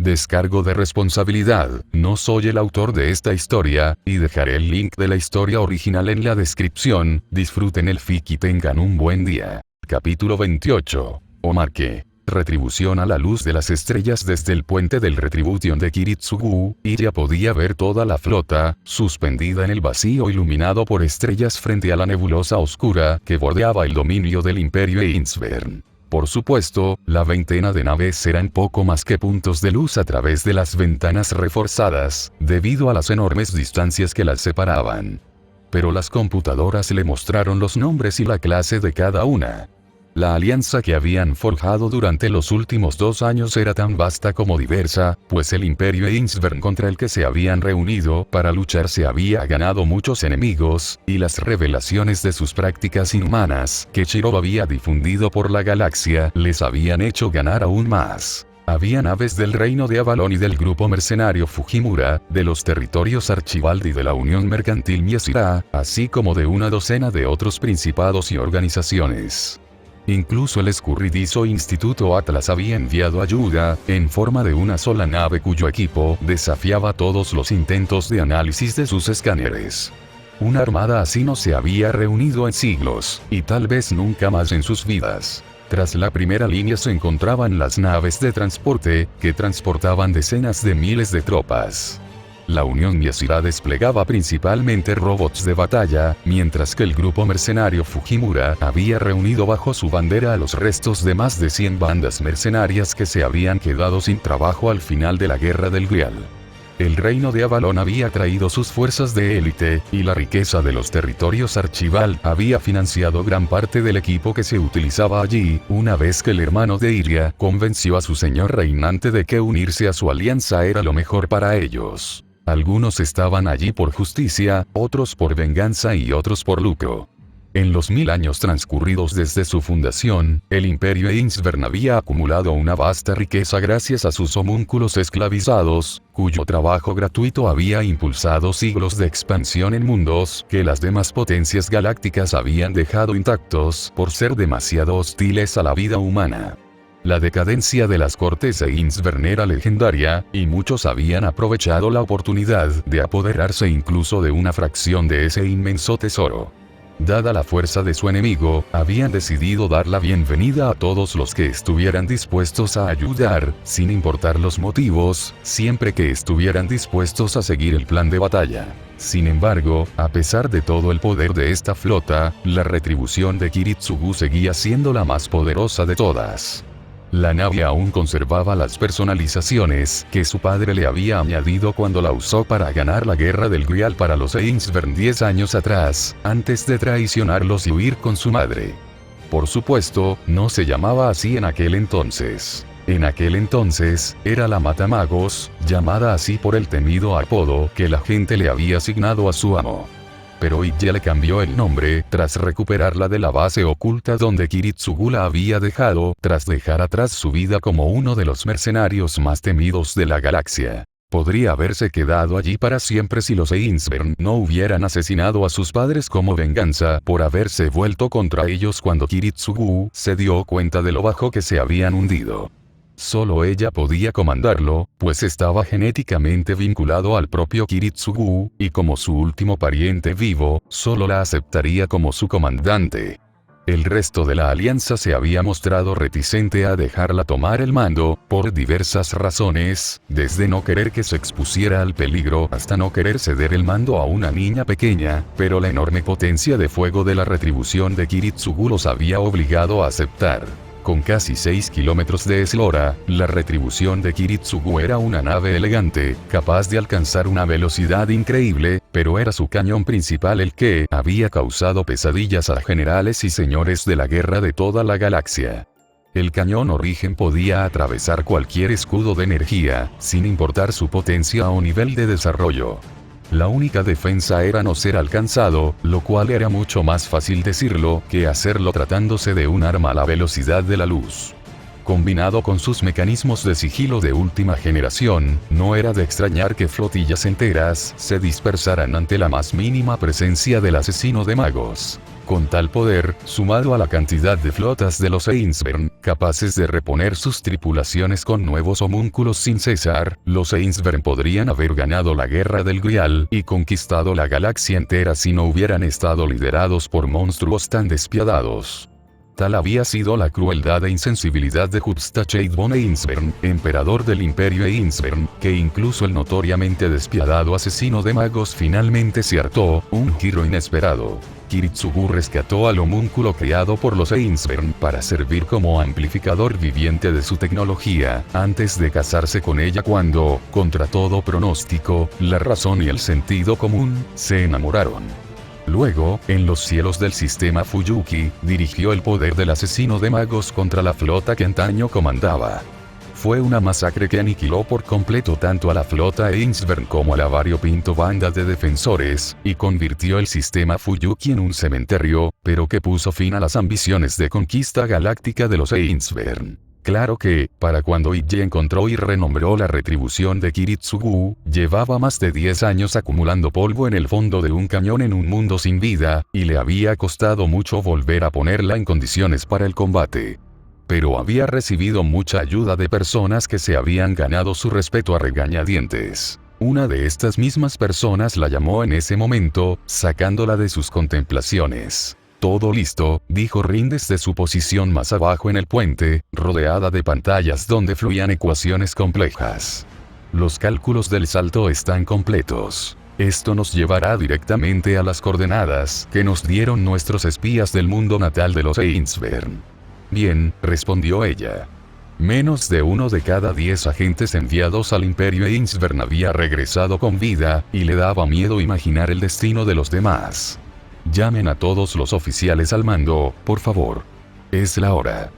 Descargo de responsabilidad, no soy el autor de esta historia, y dejaré el link de la historia original en la descripción. Disfruten el fic y tengan un buen día. Capítulo 28. Omarke. Retribución a la luz de las estrellas. Desde el puente del Retribution de Kiritsugu, Iria podía ver toda la flota, suspendida en el vacío iluminado por estrellas frente a la nebulosa oscura que bordeaba el dominio del Imperio Einsvern. Por supuesto, la veintena de naves eran poco más que puntos de luz a través de las ventanas reforzadas, debido a las enormes distancias que las separaban. Pero las computadoras le mostraron los nombres y la clase de cada una. La alianza que habían forjado durante los últimos 2 años era tan vasta como diversa, pues el Imperio Einsvern contra el que se habían reunido para luchar se había ganado muchos enemigos, y las revelaciones de sus prácticas inhumanas que Shiro había difundido por la galaxia les habían hecho ganar aún más. Había naves del Reino de Avalon y del grupo mercenario Fujimura, de los territorios Archibaldi y de la Unión Mercantil Miesira, así como de una docena de otros principados y organizaciones. Incluso el escurridizo Instituto Atlas había enviado ayuda, en forma de una sola nave cuyo equipo desafiaba todos los intentos de análisis de sus escáneres. Una armada así no se había reunido en siglos, y tal vez nunca más en sus vidas. Tras la primera línea se encontraban las naves de transporte, que transportaban decenas de miles de tropas. La Unión Miesira desplegaba principalmente robots de batalla, mientras que el grupo mercenario Fujimura había reunido bajo su bandera a los restos de más de 100 bandas mercenarias que se habían quedado sin trabajo al final de la Guerra del Grial. El Reino de Avalon había traído sus fuerzas de élite, y la riqueza de los territorios Archival había financiado gran parte del equipo que se utilizaba allí, una vez que el hermano de Iria convenció a su señor reinante de que unirse a su alianza era lo mejor para ellos. Algunos estaban allí por justicia, otros por venganza y otros por lucro. En los 1000 años transcurridos desde su fundación, el Imperio Einsvern había acumulado una vasta riqueza gracias a sus homúnculos esclavizados, cuyo trabajo gratuito había impulsado siglos de expansión en mundos que las demás potencias galácticas habían dejado intactos por ser demasiado hostiles a la vida humana. La decadencia de las cortes Einsvern era legendaria, y muchos habían aprovechado la oportunidad de apoderarse incluso de una fracción de ese inmenso tesoro. Dada la fuerza de su enemigo, habían decidido dar la bienvenida a todos los que estuvieran dispuestos a ayudar, sin importar los motivos, siempre que estuvieran dispuestos a seguir el plan de batalla. Sin embargo, a pesar de todo el poder de esta flota, la retribución de Kiritsugu seguía siendo la más poderosa de todas. La nave aún conservaba las personalizaciones que su padre le había añadido cuando la usó para ganar la Guerra del Grial para los Einsvern 10 años atrás, antes de traicionarlos y huir con su madre. Por supuesto, no se llamaba así en aquel entonces. En aquel entonces, era la Matamagos, llamada así por el temido apodo que la gente le había asignado a su amo. Pero Iria le cambió el nombre tras recuperarla de la base oculta donde Kiritsugu la había dejado, tras dejar atrás su vida como uno de los mercenarios más temidos de la galaxia. Podría haberse quedado allí para siempre si los Einsvern no hubieran asesinado a sus padres como venganza por haberse vuelto contra ellos cuando Kiritsugu se dio cuenta de lo bajo que se habían hundido. Solo ella podía comandarlo, pues estaba genéticamente vinculado al propio Kiritsugu, y como su último pariente vivo, solo la aceptaría como su comandante. El resto de la alianza se había mostrado reticente a dejarla tomar el mando, por diversas razones, desde no querer que se expusiera al peligro hasta no querer ceder el mando a una niña pequeña, pero la enorme potencia de fuego de la retribución de Kiritsugu los había obligado a aceptar. Con casi 6 kilómetros de eslora, la retribución de Kiritsugu era una nave elegante, capaz de alcanzar una velocidad increíble, pero era su cañón principal el que había causado pesadillas a generales y señores de la guerra de toda la galaxia. El cañón Origen podía atravesar cualquier escudo de energía, sin importar su potencia o nivel de desarrollo. La única defensa era no ser alcanzado, lo cual era mucho más fácil decirlo que hacerlo tratándose de un arma a la velocidad de la luz. Combinado con sus mecanismos de sigilo de última generación, no era de extrañar que flotillas enteras se dispersaran ante la más mínima presencia del asesino de magos. Con tal poder, sumado a la cantidad de flotas de los Ainsburn, capaces de reponer sus tripulaciones con nuevos homúnculos sin cesar, los Ainsburn podrían haber ganado la guerra del Grial y conquistado la galaxia entera si no hubieran estado liderados por monstruos tan despiadados. Tal había sido la crueldad e insensibilidad de Hupstachade von Ainsburn, emperador del Imperio Ainsburn, que incluso el notoriamente despiadado asesino de magos finalmente se hartó, un giro inesperado. Kiritsugu rescató al homúnculo creado por los Ainsburn para servir como amplificador viviente de su tecnología, antes de casarse con ella cuando, contra todo pronóstico, la razón y el sentido común, se enamoraron. Luego, en los cielos del sistema Fuyuki, dirigió el poder del asesino de magos contra la flota que antaño comandaba. Fue una masacre que aniquiló por completo tanto a la flota Ainsburn como a la variopinto banda de defensores, y convirtió el sistema Fuyuki en un cementerio, pero que puso fin a las ambiciones de conquista galáctica de los Ainsburn. Claro que, para cuando Iggy encontró y renombró la retribución de Kiritsugu, llevaba más de 10 años acumulando polvo en el fondo de un cañón en un mundo sin vida, y le había costado mucho volver a ponerla en condiciones para el combate. Pero había recibido mucha ayuda de personas que se habían ganado su respeto a regañadientes. Una de estas mismas personas la llamó en ese momento, sacándola de sus contemplaciones. «Todo listo», dijo Rin desde su posición más abajo en el puente, rodeada de pantallas donde fluían ecuaciones complejas. «Los cálculos del salto están completos. Esto nos llevará directamente a las coordenadas que nos dieron nuestros espías del mundo natal de los Ainsburn». «Bien», respondió ella. Menos de 1 de cada 10 agentes enviados al Imperio Ainsburn había regresado con vida, y le daba miedo imaginar el destino de los demás. «Llamen a todos los oficiales al mando, por favor. Es la hora».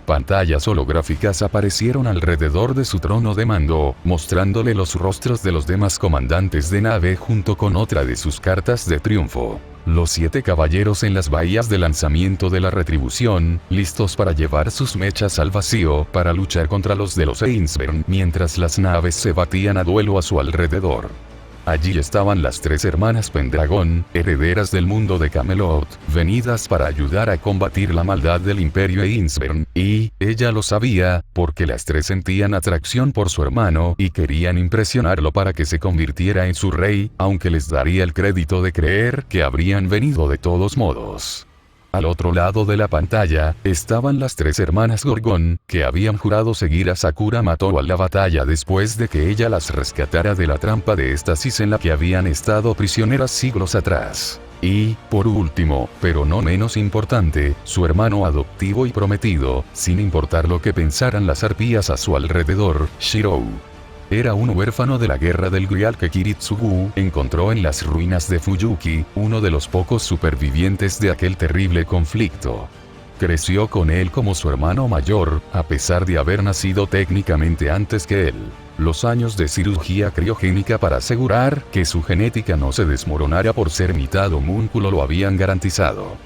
Pantallas holográficas aparecieron alrededor de su trono de mando, mostrándole los rostros de los demás comandantes de nave junto con otra de sus cartas de triunfo. Los 7 caballeros en las bahías de lanzamiento de la retribución, listos para llevar sus mechas al vacío para luchar contra los de los Ainsburn mientras las naves se batían a duelo a su alrededor. Allí estaban las 3 hermanas Pendragon, herederas del mundo de Camelot, venidas para ayudar a combatir la maldad del Imperio Ainsburn, y, ella lo sabía, porque las 3 sentían atracción por su hermano y querían impresionarlo para que se convirtiera en su rey, aunque les daría el crédito de creer que habrían venido de todos modos. Al otro lado de la pantalla, estaban las 3 hermanas Gorgon, que habían jurado seguir a Sakura Matou a la batalla después de que ella las rescatara de la trampa de estasis en la que habían estado prisioneras siglos atrás. Y, por último, pero no menos importante, su hermano adoptivo y prometido, sin importar lo que pensaran las arpías a su alrededor, Shirou. Era un huérfano de la guerra del Grial que Kiritsugu encontró en las ruinas de Fuyuki, uno de los pocos supervivientes de aquel terrible conflicto. Creció con él como su hermano mayor, a pesar de haber nacido técnicamente antes que él. Los años de cirugía criogénica para asegurar que su genética no se desmoronara por ser mitad homúnculo lo habían garantizado.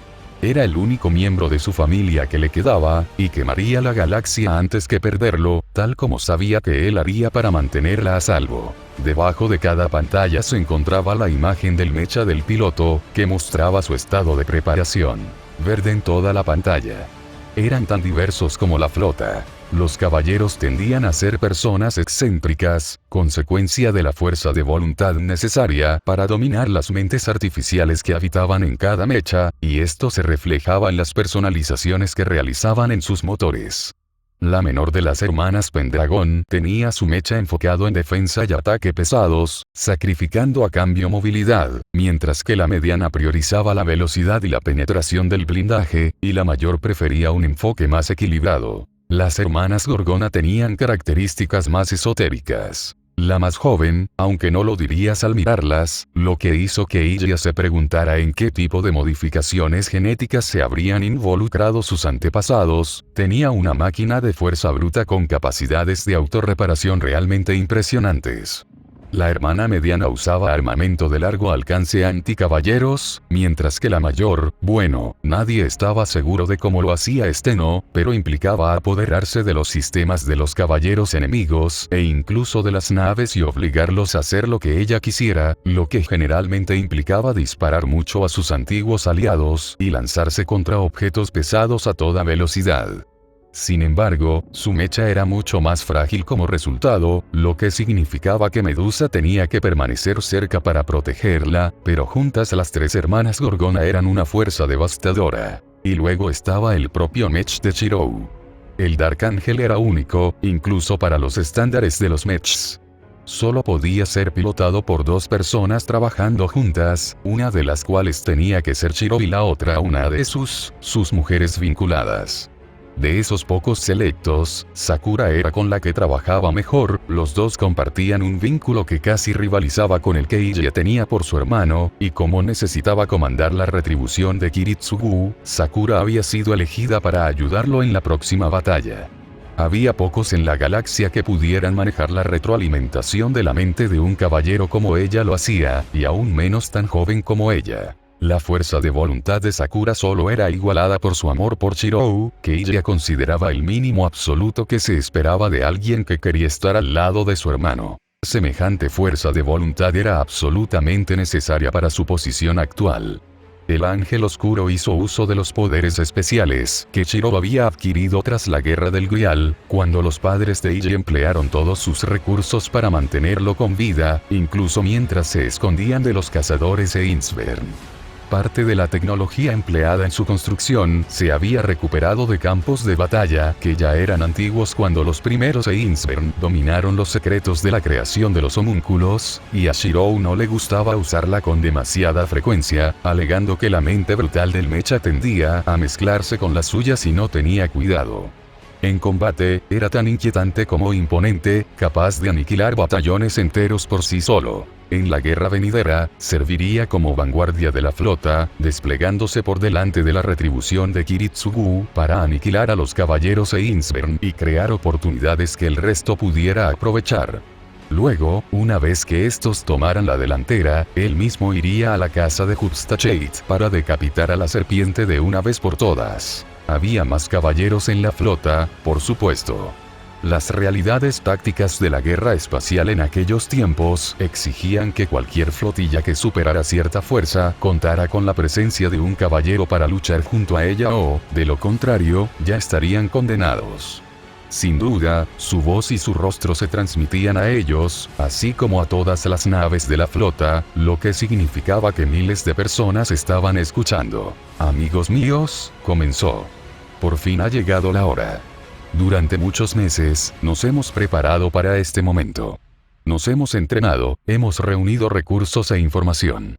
Era el único miembro de su familia que le quedaba, y quemaría la galaxia antes que perderlo, tal como sabía que él haría para mantenerla a salvo. Debajo de cada pantalla se encontraba la imagen del mecha del piloto, que mostraba su estado de preparación. Verde en toda la pantalla. Eran tan diversos como la flota. Los caballeros tendían a ser personas excéntricas, consecuencia de la fuerza de voluntad necesaria para dominar las mentes artificiales que habitaban en cada mecha, y esto se reflejaba en las personalizaciones que realizaban en sus motores. La menor de las hermanas Pendragon tenía su mecha enfocado en defensa y ataque pesados, sacrificando a cambio movilidad, mientras que la mediana priorizaba la velocidad y la penetración del blindaje, y la mayor prefería un enfoque más equilibrado. Las hermanas Gorgona tenían características más esotéricas. La más joven, aunque no lo dirías al mirarlas, lo que hizo que ella se preguntara en qué tipo de modificaciones genéticas se habrían involucrado sus antepasados, tenía una máquina de fuerza bruta con capacidades de autorreparación realmente impresionantes. La hermana mediana usaba armamento de largo alcance anticaballeros, mientras que la mayor, bueno, nadie estaba seguro de cómo lo hacía no, pero implicaba apoderarse de los sistemas de los caballeros enemigos, e incluso de las naves y obligarlos a hacer lo que ella quisiera, lo que generalmente implicaba disparar mucho a sus antiguos aliados, y lanzarse contra objetos pesados a toda velocidad. Sin embargo, su mecha era mucho más frágil como resultado, lo que significaba que Medusa tenía que permanecer cerca para protegerla, pero juntas las tres hermanas Gorgona eran una fuerza devastadora. Y luego estaba el propio mech de Shirou. El Dark Angel era único, incluso para los estándares de los mechs. Solo podía ser pilotado por dos personas trabajando juntas, una de las cuales tenía que ser Shirou y la otra una de sus mujeres vinculadas. De esos pocos selectos, Sakura era con la que trabajaba mejor, los dos compartían un vínculo que casi rivalizaba con el que ella tenía por su hermano, y como necesitaba comandar la retribución de Kiritsugu, Sakura había sido elegida para ayudarlo en la próxima batalla. Había pocos en la galaxia que pudieran manejar la retroalimentación de la mente de un caballero como ella lo hacía, y aún menos tan joven como ella. La fuerza de voluntad de Sakura solo era igualada por su amor por Shirou, que ella consideraba el mínimo absoluto que se esperaba de alguien que quería estar al lado de su hermano. Semejante fuerza de voluntad era absolutamente necesaria para su posición actual. El Ángel Oscuro hizo uso de los poderes especiales que Shirou había adquirido tras la Guerra del Grial, cuando los padres de Iji emplearon todos sus recursos para mantenerlo con vida, incluso mientras se escondían de los cazadores e Insvern. Parte de la tecnología empleada en su construcción se había recuperado de campos de batalla que ya eran antiguos cuando los primeros Einsvern dominaron los secretos de la creación de los homúnculos, y a Shirou no le gustaba usarla con demasiada frecuencia, alegando que la mente brutal del mecha tendía a mezclarse con la suya si no tenía cuidado. En combate, era tan inquietante como imponente, capaz de aniquilar batallones enteros por sí solo. En la guerra venidera, serviría como vanguardia de la flota, desplegándose por delante de la retribución de Kiritsugu para aniquilar a los caballeros Einsvern y crear oportunidades que el resto pudiera aprovechar. Luego, una vez que estos tomaran la delantera, él mismo iría a la casa de Hubstacheit para decapitar a la serpiente de una vez por todas. Había más caballeros en la flota, por supuesto. Las realidades tácticas de la guerra espacial en aquellos tiempos exigían que cualquier flotilla que superara cierta fuerza contara con la presencia de un caballero para luchar junto a ella o, de lo contrario, ya estarían condenados. Sin duda, su voz y su rostro se transmitían a ellos, así como a todas las naves de la flota, lo que significaba que miles de personas estaban escuchando. Amigos míos, comenzó. Por fin ha llegado la hora. Durante muchos meses, nos hemos preparado para este momento. Nos hemos entrenado, hemos reunido recursos e información.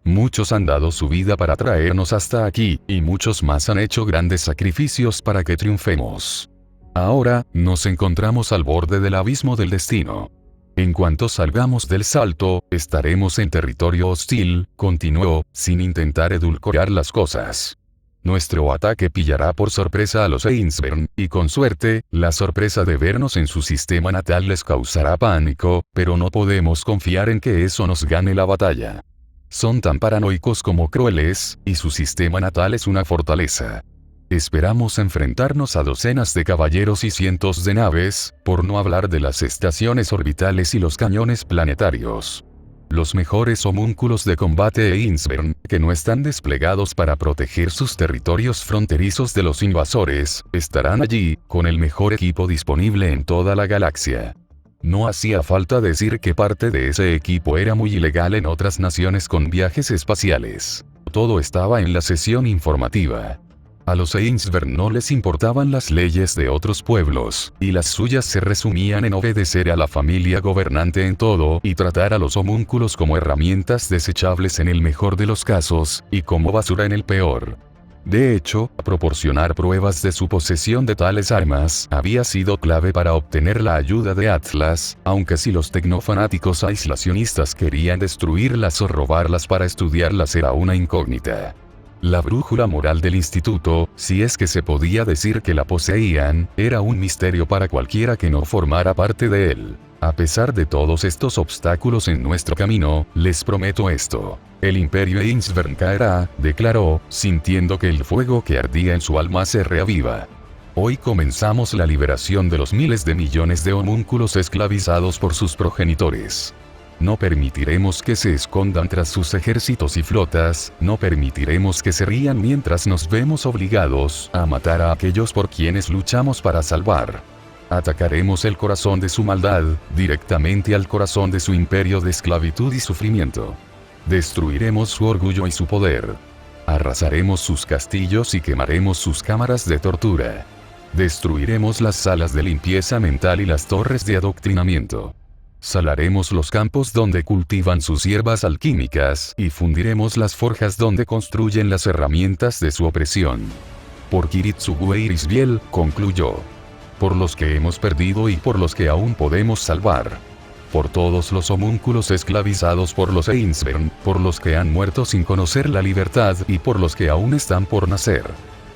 Muchos han dado su vida para traernos hasta aquí, y muchos más han hecho grandes sacrificios para que triunfemos. Ahora, nos encontramos al borde del abismo del destino. En cuanto salgamos del salto, estaremos en territorio hostil, continuó, sin intentar edulcorar las cosas. Nuestro ataque pillará por sorpresa a los Einsvern, y con suerte, la sorpresa de vernos en su sistema natal les causará pánico, pero no podemos confiar en que eso nos gane la batalla. Son tan paranoicos como crueles, y su sistema natal es una fortaleza. Esperamos enfrentarnos a docenas de caballeros y cientos de naves, por no hablar de las estaciones orbitales y los cañones planetarios. Los mejores homúnculos de combate Einsvern, que no están desplegados para proteger sus territorios fronterizos de los invasores, estarán allí, con el mejor equipo disponible en toda la galaxia. No hacía falta decir que parte de ese equipo era muy ilegal en otras naciones con viajes espaciales. Todo estaba en la sesión informativa. A los Einsvern no les importaban las leyes de otros pueblos, y las suyas se resumían en obedecer a la familia gobernante en todo y tratar a los homúnculos como herramientas desechables en el mejor de los casos, y como basura en el peor. De hecho, proporcionar pruebas de su posesión de tales armas había sido clave para obtener la ayuda de Atlas, aunque si los tecnofanáticos aislacionistas querían destruirlas o robarlas para estudiarlas era una incógnita. La brújula moral del instituto, si es que se podía decir que la poseían, era un misterio para cualquiera que no formara parte de él. A pesar de todos estos obstáculos en nuestro camino, les prometo esto. El imperio Ainsvern caerá, declaró, sintiendo que el fuego que ardía en su alma se reaviva. Hoy comenzamos la liberación de los miles de millones de homúnculos esclavizados por sus progenitores. No permitiremos que se escondan tras sus ejércitos y flotas, no permitiremos que se rían mientras nos vemos obligados a matar a aquellos por quienes luchamos para salvar. Atacaremos el corazón de su maldad, directamente al corazón de su imperio de esclavitud y sufrimiento. Destruiremos su orgullo y su poder. Arrasaremos sus castillos y quemaremos sus cámaras de tortura. Destruiremos las salas de limpieza mental y las torres de adoctrinamiento. Salaremos los campos donde cultivan sus hierbas alquímicas y fundiremos las forjas donde construyen las herramientas de su opresión. Por Kiritsugu e Irisbiel, concluyó. Por los que hemos perdido y por los que aún podemos salvar. Por todos los homúnculos esclavizados por los Ainsvern, por los que han muerto sin conocer la libertad y por los que aún están por nacer.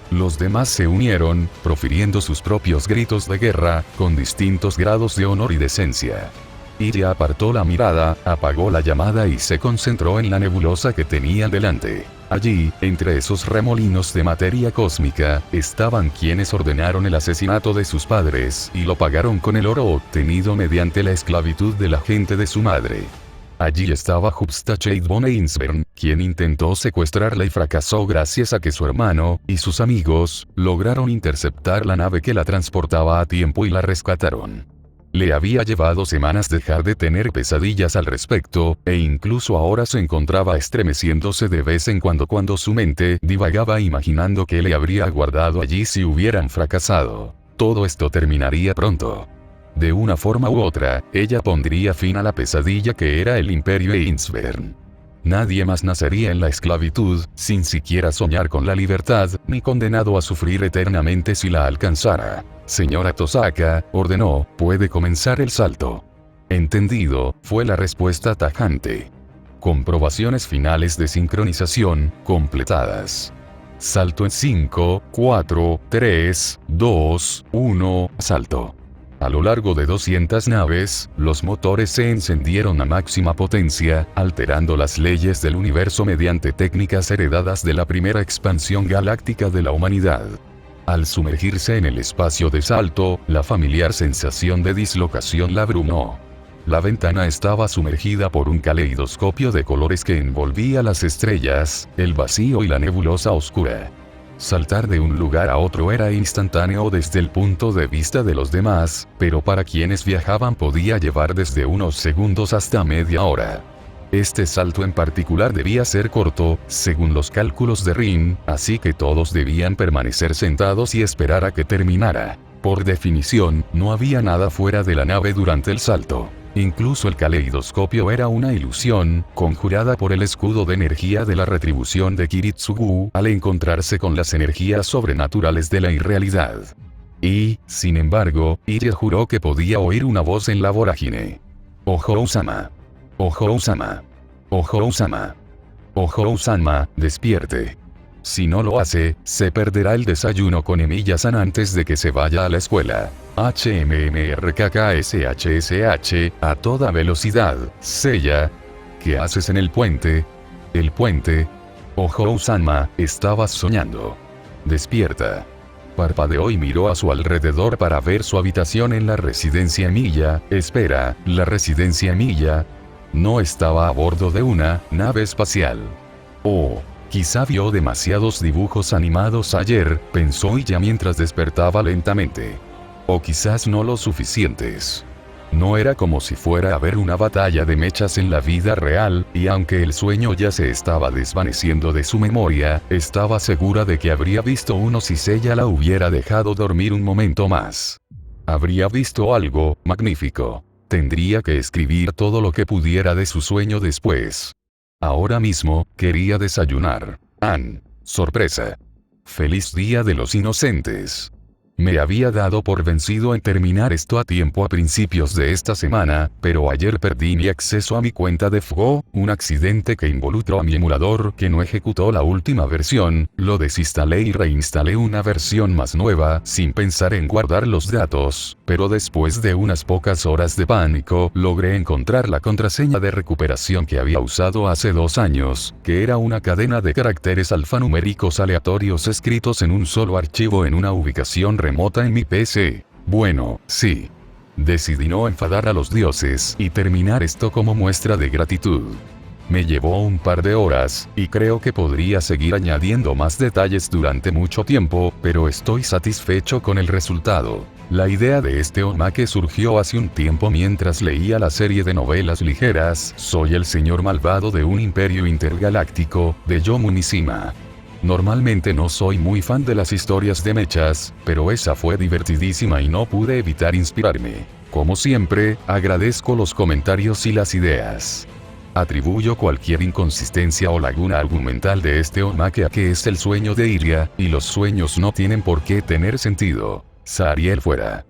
Los demás se unieron, profiriendo sus propios gritos de guerra, con distintos grados de honor y decencia. Iria apartó la mirada, apagó la llamada y se concentró en la nebulosa que tenía delante. Allí, entre esos remolinos de materia cósmica, estaban quienes ordenaron el asesinato de sus padres y lo pagaron con el oro obtenido mediante la esclavitud de la gente de su madre. Allí estaba Hupstachade von Ainsvern, quien intentó secuestrarla y fracasó gracias a que su hermano y sus amigos lograron interceptar la nave que la transportaba a tiempo y la rescataron. Le había llevado semanas dejar de tener pesadillas al respecto, e incluso ahora se encontraba estremeciéndose de vez en cuando su mente divagaba imaginando qué le habría aguardado allí si hubieran fracasado. Todo esto terminaría pronto. De una forma u otra, ella pondría fin a la pesadilla que era el imperio Ainsvern. Nadie más nacería en la esclavitud, sin siquiera soñar con la libertad, ni condenado a sufrir eternamente si la alcanzara. Señora Tosaka, ordenó, puede comenzar el salto. Entendido, fue la respuesta tajante. Comprobaciones finales de sincronización, completadas. Salto en 5, 4, 3, 2, 1, salto. A lo largo de 200 naves, los motores se encendieron a máxima potencia, alterando las leyes del universo mediante técnicas heredadas de la primera expansión galáctica de la humanidad. Al sumergirse en el espacio de salto, la familiar sensación de dislocación la abrumó. La ventana estaba sumergida por un caleidoscopio de colores que envolvía las estrellas, el vacío y la nebulosa oscura. Saltar de un lugar a otro era instantáneo desde el punto de vista de los demás, pero para quienes viajaban podía llevar desde unos segundos hasta media hora. Este salto en particular debía ser corto, según los cálculos de Rin, así que todos debían permanecer sentados y esperar a que terminara. Por definición, no había nada fuera de la nave durante el salto. Incluso el caleidoscopio era una ilusión, conjurada por el escudo de energía de la retribución de Kiritsugu al encontrarse con las energías sobrenaturales de la irrealidad. Y, sin embargo, Iria juró que podía oír una voz en la vorágine. Ohou-sama. Ohou-sama. Ohou-sama. Ohou-sama, despierte. Si no lo hace, se perderá el desayuno con Emiya-san antes de que se vaya a la escuela. HMMRKKSHSH, a toda velocidad. Seiya. ¿Qué haces en el puente? El puente. Ohou-sama, estabas soñando. Despierta. Parpadeó y miró a su alrededor para ver su habitación en la residencia Emiya. Espera, ¿la residencia Emiya? No estaba a bordo de una nave espacial. Oh. Quizá vio demasiados dibujos animados ayer, pensó ella mientras despertaba lentamente. O quizás no lo suficientes. No era como si fuera a ver una batalla de mechas en la vida real, y aunque el sueño ya se estaba desvaneciendo de su memoria, estaba segura de que habría visto uno si ella la hubiera dejado dormir un momento más. Habría visto algo magnífico. Tendría que escribir todo lo que pudiera de su sueño después. Ahora mismo, quería desayunar. Sorpresa. Feliz Día de los Inocentes. Me había dado por vencido en terminar esto a tiempo a principios de esta semana, pero ayer perdí mi acceso a mi cuenta de FGO, un accidente que involucró a mi emulador que no ejecutó la última versión, lo desinstalé y reinstalé una versión más nueva sin pensar en guardar los datos, pero después de unas pocas horas de pánico logré encontrar la contraseña de recuperación que había usado hace 2 años, que era una cadena de caracteres alfanuméricos aleatorios escritos en un solo archivo en una ubicación remota en mi PC. Bueno, sí. Decidí no enfadar a los dioses y terminar esto como muestra de gratitud. Me llevó un par de horas, y creo que podría seguir añadiendo más detalles durante mucho tiempo, pero estoy satisfecho con el resultado. La idea de este omake surgió hace un tiempo mientras leía la serie de novelas ligeras Soy el señor malvado de un imperio intergaláctico, de Yomu Mishima. Normalmente no soy muy fan de las historias de mechas, pero esa fue divertidísima y no pude evitar inspirarme. Como siempre, agradezco los comentarios y las ideas. Atribuyo cualquier inconsistencia o laguna argumental de este omake a que es el sueño de Iria, y los sueños no tienen por qué tener sentido. Sariel fuera.